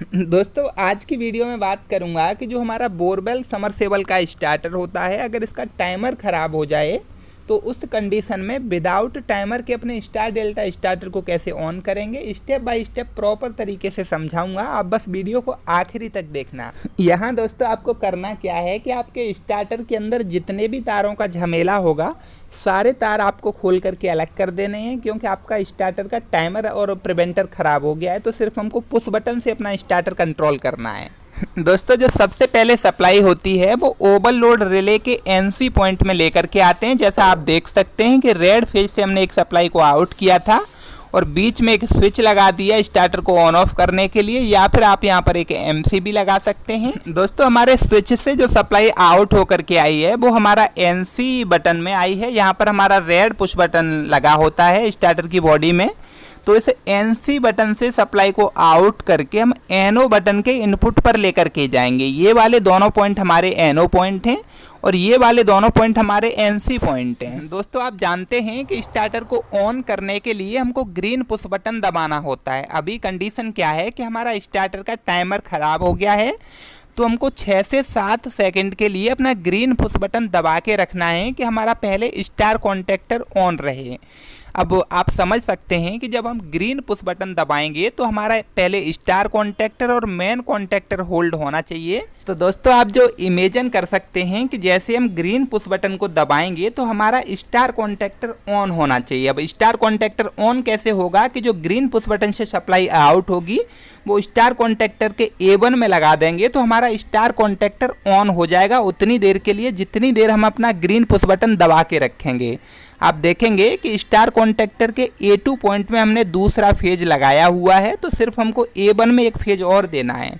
दोस्तों आज की वीडियो में बात करूंगा कि जो हमारा बोरवेल समरसेबल का स्टार्टर होता है, अगर इसका टाइमर ख़राब हो जाए तो उस कंडीशन में विदाउट टाइमर के अपने स्टार डेल्टा स्टार्टर को कैसे ऑन करेंगे, स्टेप बाय स्टेप प्रॉपर तरीके से समझाऊंगा। आप बस वीडियो को आखिरी तक देखना। यहाँ दोस्तों आपको करना क्या है कि आपके स्टार्टर के अंदर जितने भी तारों का झमेला होगा सारे तार आपको खोल करके अलग कर देने हैं, क्योंकि आपका स्टार्टर का टाइमर और प्रिवेंटर ख़राब हो गया है। तो सिर्फ हमको पुश बटन से अपना स्टार्टर कंट्रोल करना है। दोस्तों जो सबसे पहले सप्लाई होती है वो ओवरलोड रिले के एनसी पॉइंट में लेकर के आते हैं। जैसा आप देख सकते हैं कि रेड फेज से हमने एक सप्लाई को आउट किया था और बीच में एक स्विच लगा दिया स्टार्टर को ऑन ऑफ करने के लिए, या फिर आप यहाँ पर एक एमसी भी लगा सकते हैं। दोस्तों हमारे स्विच से जो सप्लाई आउट होकर के आई है वो हमारा एनसी बटन में आई है। यहाँ पर हमारा रेड पुश बटन लगा होता है स्टार्टर की बॉडी में। तो इस एनसी बटन से सप्लाई को आउट करके हम एनओ बटन के इनपुट पर लेकर के जाएंगे। ये वाले दोनों पॉइंट हमारे एनओ पॉइंट हैं और ये वाले दोनों पॉइंट हमारे एनसी पॉइंट हैं। दोस्तों आप जानते हैं कि स्टार्टर को ऑन करने के लिए हमको ग्रीन पुश बटन दबाना होता है। अभी कंडीशन क्या है कि हमारा स्टार्टर का टाइमर ख़राब हो गया है, तो हमको 6 से 7 सेकंड के लिए अपना ग्रीन पुश बटन दबा के रखना है कि हमारा पहले स्टार कॉन्टैक्टर ऑन रहे। अब आप समझ सकते हैं कि जब हम ग्रीन पुश बटन दबाएंगे तो हमारा पहले स्टार कॉन्टैक्टर और मेन कॉन्टैक्टर होल्ड होना चाहिए। तो दोस्तों आप जो इमेजिन कर सकते हैं कि जैसे हम ग्रीन पुश बटन को दबाएंगे तो हमारा स्टार कॉन्टैक्टर ऑन होना चाहिए। अब स्टार कॉन्टैक्टर ऑन कैसे होगा कि जो ग्रीन पुश बटन से सप्लाई आउट होगी वो स्टार कॉन्टैक्टर के A1 में लगा देंगे तो हमारा स्टार कॉन्टैक्टर ऑन हो जाएगा उतनी देर के लिए जितनी देर हम अपना ग्रीन पुश बटन दबा के रखेंगे। आप देखेंगे कि स्टार कॉन्टैक्टर के A2 पॉइंट में हमने दूसरा फेज लगाया हुआ है, तो सिर्फ हमको A1 में एक फेज और देना है।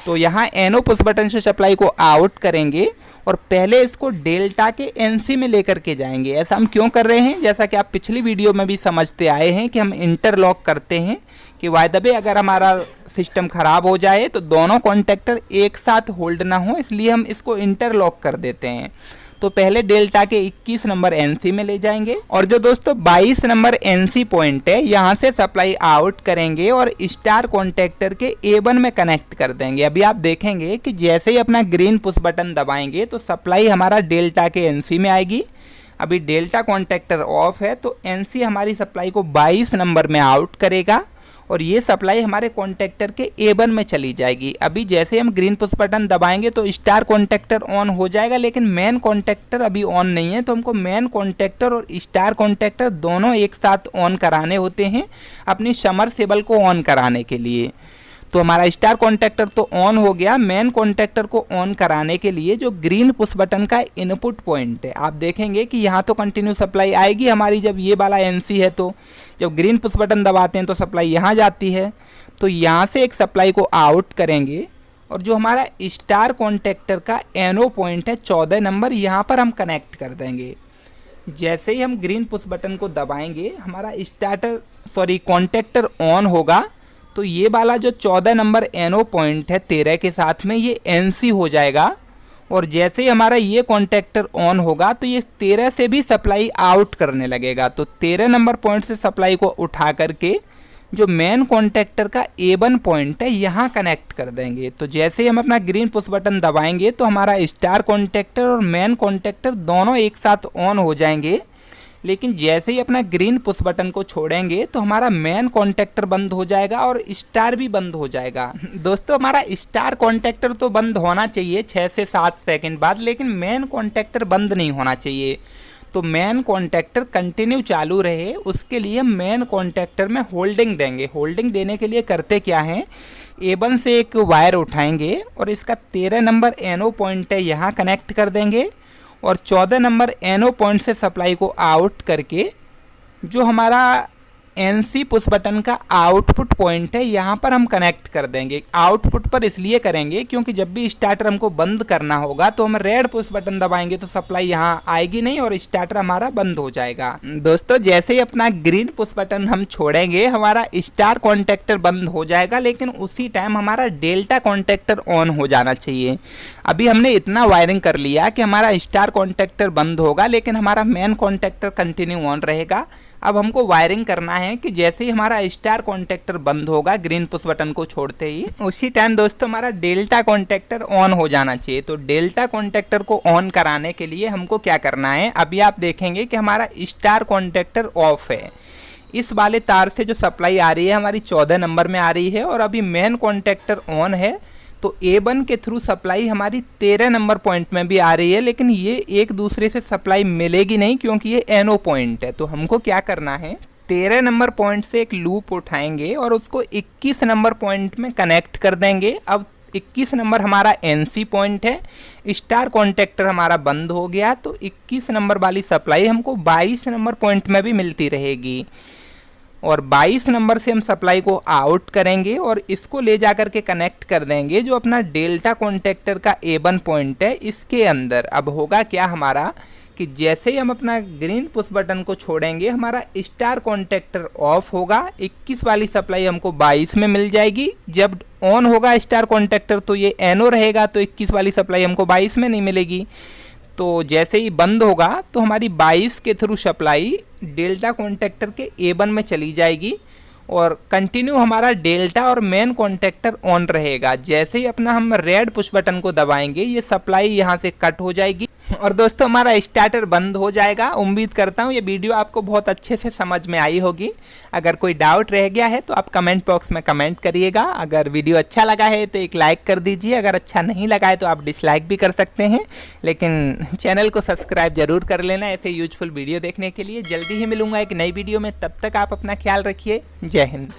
तो यहाँ एनओ पुश बटन से सप्लाई को आउट करेंगे और पहले इसको डेल्टा के एनसी में लेकर के जाएंगे। ऐसा हम क्यों कर रहे हैं, जैसा कि आप पिछली वीडियो में भी समझते आए हैं कि हम इंटरलॉक करते हैं कि बाय द वे अगर हमारा सिस्टम ख़राब हो जाए तो दोनों कॉन्टैक्टर एक साथ होल्ड ना हो, इसलिए हम इसको इंटरलॉक कर देते हैं। तो पहले डेल्टा के 21 नंबर एनसी में ले जाएंगे और जो दोस्तों 22 नंबर एनसी पॉइंट है यहाँ से सप्लाई आउट करेंगे और स्टार कॉन्टैक्टर के A1 में कनेक्ट कर देंगे। अभी आप देखेंगे कि जैसे ही अपना ग्रीन पुश बटन दबाएंगे तो सप्लाई हमारा डेल्टा के एनसी में आएगी। अभी डेल्टा कॉन्टैक्टर ऑफ है तो एनसी हमारी सप्लाई को 22 नंबर में आउट करेगा और ये सप्लाई हमारे कॉन्टैक्टर के A1 में चली जाएगी। अभी जैसे हम ग्रीन पुश बटन दबाएंगे तो स्टार कॉन्टैक्टर ऑन हो जाएगा, लेकिन मेन कॉन्टैक्टर अभी ऑन नहीं है। तो हमको मेन कॉन्टैक्टर और स्टार कॉन्टैक्टर दोनों एक साथ ऑन कराने होते हैं अपनी समरसेबल को ऑन कराने के लिए। तो हमारा स्टार कॉन्टैक्टर तो ऑन हो गया। मेन कॉन्टैक्टर को ऑन कराने के लिए जो ग्रीन पुश बटन का इनपुट पॉइंट है, आप देखेंगे कि यहाँ तो कंटिन्यू सप्लाई आएगी हमारी जब ये वाला एनसी है। तो जब ग्रीन पुश बटन दबाते हैं तो सप्लाई यहाँ जाती है, तो यहाँ से एक सप्लाई को आउट करेंगे और जो हमारा स्टार कॉन्टैक्टर का एनओ पॉइंट है 14 नंबर, यहाँ पर हम कनेक्ट कर देंगे। जैसे ही हम ग्रीन पुश बटन को दबाएंगे हमारा कॉन्टैक्टर ऑन होगा, तो ये वाला जो 14 नंबर एनओ पॉइंट है 13 के साथ में ये एनसी हो जाएगा और जैसे ही हमारा ये कॉन्टैक्टर ऑन होगा तो ये 13 से भी सप्लाई आउट करने लगेगा। तो 13 नंबर पॉइंट से सप्लाई को उठा करके जो मेन कॉन्टैक्टर का A1 पॉइंट है यहाँ कनेक्ट कर देंगे। तो जैसे ही हम अपना ग्रीन पुश बटन दबाएंगे तो हमारा स्टार कॉन्टैक्टर और मेन कॉन्टैक्टर दोनों एक साथ ऑन हो जाएंगे, लेकिन जैसे ही अपना ग्रीन पुश बटन को छोड़ेंगे तो हमारा मेन कॉन्टैक्टर बंद हो जाएगा और स्टार भी बंद हो जाएगा। दोस्तों हमारा स्टार कॉन्टैक्टर तो बंद होना चाहिए 6 से 7 सेकंड बाद, लेकिन मेन कॉन्टैक्टर बंद नहीं होना चाहिए। तो मेन कॉन्टैक्टर कंटिन्यू चालू रहे उसके लिए हम मेन कॉन्टैक्टर में होल्डिंग देंगे। होल्डिंग देने के लिए करते क्या हैं, A1 से एक वायर उठाएंगे और इसका 13 नंबर एनओ पॉइंट है यहाँ कनेक्ट कर देंगे और 14 नंबर एनओ पॉइंट से सप्लाई को आउट करके जो हमारा एनसी पुश बटन का आउटपुट पॉइंट है यहाँ पर हम कनेक्ट कर देंगे। आउटपुट पर इसलिए करेंगे क्योंकि जब भी स्टार्टर हमको बंद करना होगा तो हम रेड पुश बटन दबाएंगे तो सप्लाई यहाँ आएगी नहीं और स्टार्टर हमारा बंद हो जाएगा। दोस्तों जैसे ही अपना ग्रीन पुश बटन हम छोड़ेंगे हमारा स्टार कॉन्टैक्टर बंद हो जाएगा, लेकिन उसी टाइम हमारा डेल्टा कॉन्टैक्टर ऑन हो जाना चाहिए। अभी हमने इतना वायरिंग कर लिया कि हमारा स्टार कॉन्टैक्टर बंद होगा लेकिन हमारा मेन कॉन्टैक्टर कंटिन्यू ऑन रहेगा। अब हमको वायरिंग करना है कि जैसे ही हमारा स्टार कॉन्टैक्टर बंद होगा ग्रीन पुश बटन को छोड़ते ही, उसी टाइम दोस्तों हमारा डेल्टा कॉन्टैक्टर ऑन हो जाना चाहिए। तो डेल्टा कॉन्टैक्टर को ऑन कराने के लिए हमको क्या करना है, अभी आप देखेंगे कि हमारा स्टार कॉन्टैक्टर ऑफ है। इस वाले तार से जो सप्लाई आ रही है हमारी 14 नंबर में आ रही है और अभी मेन कॉन्टैक्टर ऑन है। तो A1 के थ्रू सप्लाई हमारी 13 नंबर पॉइंट में भी आ रही है, लेकिन ये एक दूसरे से सप्लाई मिलेगी नहीं क्योंकि ये NO पॉइंट है। तो हमको क्या करना है, 13 नंबर पॉइंट से एक लूप उठाएंगे और उसको 21 नंबर पॉइंट में कनेक्ट कर देंगे। अब 21 नंबर हमारा NC पॉइंट है, स्टार कॉन्टैक्टर हमारा बंद हो गया, तो 21 नंबर वाली सप्लाई हमको 22 नंबर पॉइंट में भी मिलती रहेगी। और 22 नंबर से हम सप्लाई को आउट करेंगे और इसको ले जा कर के कनेक्ट कर देंगे जो अपना डेल्टा कॉन्टैक्टर का A1 पॉइंट है इसके अंदर। अब होगा क्या हमारा कि जैसे ही हम अपना ग्रीन पुश बटन को छोड़ेंगे हमारा स्टार कॉन्टैक्टर ऑफ होगा, 21 वाली सप्लाई हमको 22 में मिल जाएगी। जब ऑन होगा स्टार कॉन्टैक्टर तो ये NO रहेगा, तो 21 वाली सप्लाई हमको 22 में नहीं मिलेगी। तो जैसे ही बंद होगा तो हमारी 22 के थ्रू सप्लाई डेल्टा कॉन्टैक्टर के A1 में चली जाएगी और कंटिन्यू हमारा डेल्टा और मेन कॉन्टैक्टर ऑन रहेगा। जैसे ही अपना हम रेड पुश बटन को दबाएंगे ये सप्लाई यहाँ से कट हो जाएगी और दोस्तों हमारा स्टार्टर बंद हो जाएगा। उम्मीद करता हूँ ये वीडियो आपको बहुत अच्छे से समझ में आई होगी। अगर कोई डाउट रह गया है तो आप कमेंट बॉक्स में कमेंट करिएगा। अगर वीडियो अच्छा लगा है तो एक लाइक कर दीजिए, अगर अच्छा नहीं लगा है तो आप डिसलाइक भी कर सकते हैं, लेकिन चैनल को सब्सक्राइब जरूर कर लेना ऐसे यूजफुल वीडियो देखने के लिए। जल्दी ही मिलूंगा एक नई वीडियो में, तब तक आप अपना ख्याल रखिए। जय हिंद।